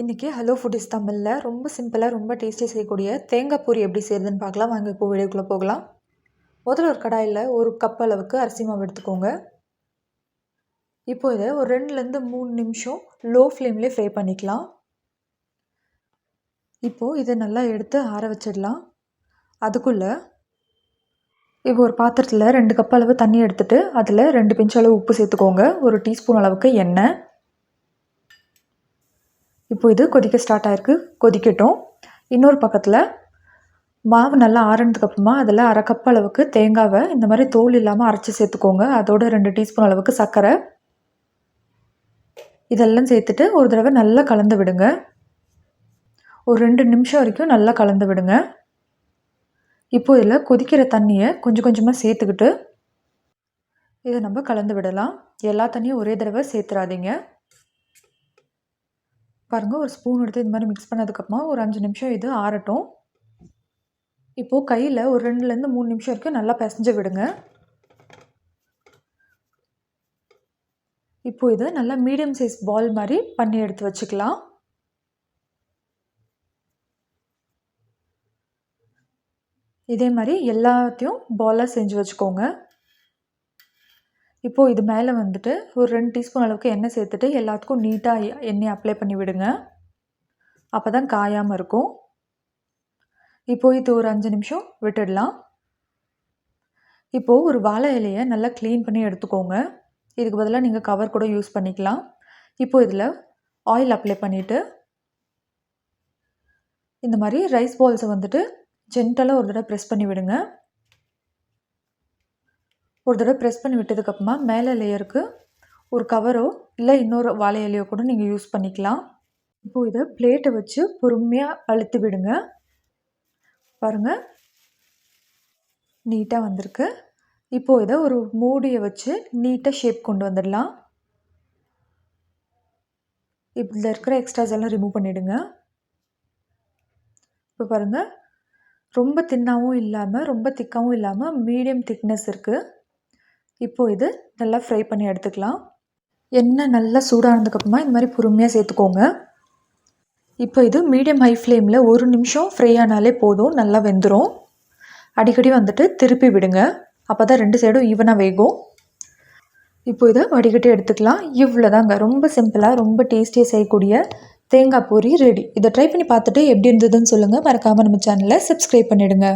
இன்றைக்கி hello foodies தமிழில் ரொம்ப சிம்பிளாக ரொம்ப டேஸ்டியாக செய்யக்கூடிய தேங்காய் பூரி எப்படி செய்கிறதுன்னு பார்க்கலாம். வாங்க இப்போ வீடியோக்குள்ளே போகலாம். முதல்ல ஒரு கடாயில் 1 கப் அளவுக்கு அரிசி மாவு எடுத்துக்கோங்க. இப்போ இதை ஒரு 2லேருந்து 3 நிமிஷம் லோ ஃப்ளேம்லேயே ஃப்ரை பண்ணிக்கலாம். இப்போது இதை நல்லா எடுத்து ஆற வச்சிடலாம். அதுக்குள்ளே இப்போ ஒரு பாத்திரத்தில் 2 கப் அளவு தண்ணி எடுத்துகிட்டு அதில் 2 பிஞ்ச் அளவு உப்பு சேர்த்துக்கோங்க. 1 டீஸ்பூன் அளவுக்கு எண்ணெய். இப்போ இது கொதிக்க ஸ்டார்ட் ஆகிருக்கு, கொதிக்கட்டும். இன்னொரு பக்கத்தில் மாவு நல்லா ஆறுனதுக்கப்புறமா அதில் 1/2 கப் அளவுக்கு தேங்காவை இந்த மாதிரி தோல் இல்லாமல் அரைச்சி சேர்த்துக்கோங்க. அதோட 2 டீஸ்பூன் அளவுக்கு சர்க்கரை, இதெல்லாம் சேர்த்துட்டு ஒரு தடவை நல்லா கலந்து விடுங்க. ஒரு 2 நிமிஷம் வரைக்கும் நல்லா கலந்து விடுங்க. இப்போ இதில் கொதிக்கிற தண்ணியை கொஞ்சம் கொஞ்சமாக சேர்த்துக்கிட்டு இதை நம்ம கலந்து விடலாம். எல்லா தண்ணியும் ஒரே தடவை சேர்த்துறாதீங்க. பாருங்கள், ஒரு ஸ்பூன் எடுத்து இது மாதிரி மிக்ஸ் பண்ணதுக்கப்புறமா ஒரு 5 நிமிஷம் இது ஆறட்டும். இப்போது கையில் ஒரு 2லேருந்து 3 நிமிஷம் வரைக்கும் நல்லா பிசைஞ்சு விடுங்க. இப்போது இதை நல்லா மீடியம் சைஸ் பால் மாதிரி பண்ணி எடுத்து வச்சுக்கலாம். இதே மாதிரி எல்லாத்தையும் பாலாக செஞ்சு வச்சுக்கோங்க. இப்போது இது மேலே வந்துட்டு ஒரு 2 டீஸ்பூன் அளவுக்கு எண்ணெய் சேர்த்துட்டு எல்லாத்துக்கும் நீட்டாக எண்ணெய் அப்ளை பண்ணி விடுங்க. அப்போ தான் காயாமல் இருக்கும். இப்போது இது ஒரு 5 நிமிஷம் விட்டுடலாம். இப்போது ஒரு வாழை இலையை நல்லா க்ளீன் பண்ணி எடுத்துக்கோங்க. இதுக்கு பதிலாக நீங்கள் கவர் கூட யூஸ் பண்ணிக்கலாம். இப்போது இதில் ஆயில் அப்ளை பண்ணிவிட்டு இந்த மாதிரி ரைஸ் பால்ஸை வந்துட்டு ஜென்டலாக ஒரு தடவை ப்ரெஸ் பண்ணி விடுங்க. ஒரு தடவை ப்ரெஸ் பண்ணி விட்டதுக்கப்புறமா மேலே லேயருக்கு ஒரு கவரோ இல்லை இன்னொரு வாழை இலையோ கூட நீங்கள் யூஸ் பண்ணிக்கலாம். இப்போது இதை பிளேட்டை வச்சு பொறுமையாக அழுத்தி விடுங்க. பாருங்கள், நீட்டாக வந்திருக்கு. இப்போது இதை ஒரு மூடியை வச்சு நீட்டாக ஷேப் கொண்டு வந்துடலாம். இதில் இருக்கிற எக்ஸ்ட்ராஸ் எல்லாம் ரிமூவ் பண்ணிவிடுங்க. இப்போ பாருங்கள், ரொம்ப தின்னாகவும் இல்லாமல் ரொம்ப திக்காகவும் இல்லாமல் மீடியம் திக்னஸ் இருக்குது. இப்போது இது நல்லா ஃப்ரை பண்ணி எடுத்துக்கலாம். எண்ணெய் நல்லா சூடானதுக்கப்புறமா இந்த மாதிரி பொறுமையாக சேர்த்துக்கோங்க. இப்போ இது மீடியம் ஹை ஃப்ளேமில் 1 நிமிஷம் ஃப்ரை ஆனாலே போதும், நல்லா வெந்துடும். அடிக்கடி வந்துட்டு திருப்பி விடுங்க, அப்போ தான் 2 சைடும் ஈவனாக வேகும். இப்போ இதை வடிகட்டி எடுத்துக்கலாம். இவ்வளோதாங்க, ரொம்ப சிம்பிளாக ரொம்ப டேஸ்டியாக செய்யக்கூடிய தேங்காய் பூரி ரெடி. இதை ட்ரை பண்ணி பார்த்துட்டு எப்படி இருந்ததுன்னு சொல்லுங்கள். மறக்காமல் நம்ம சேனலை சப்ஸ்கிரைப் பண்ணிவிடுங்க.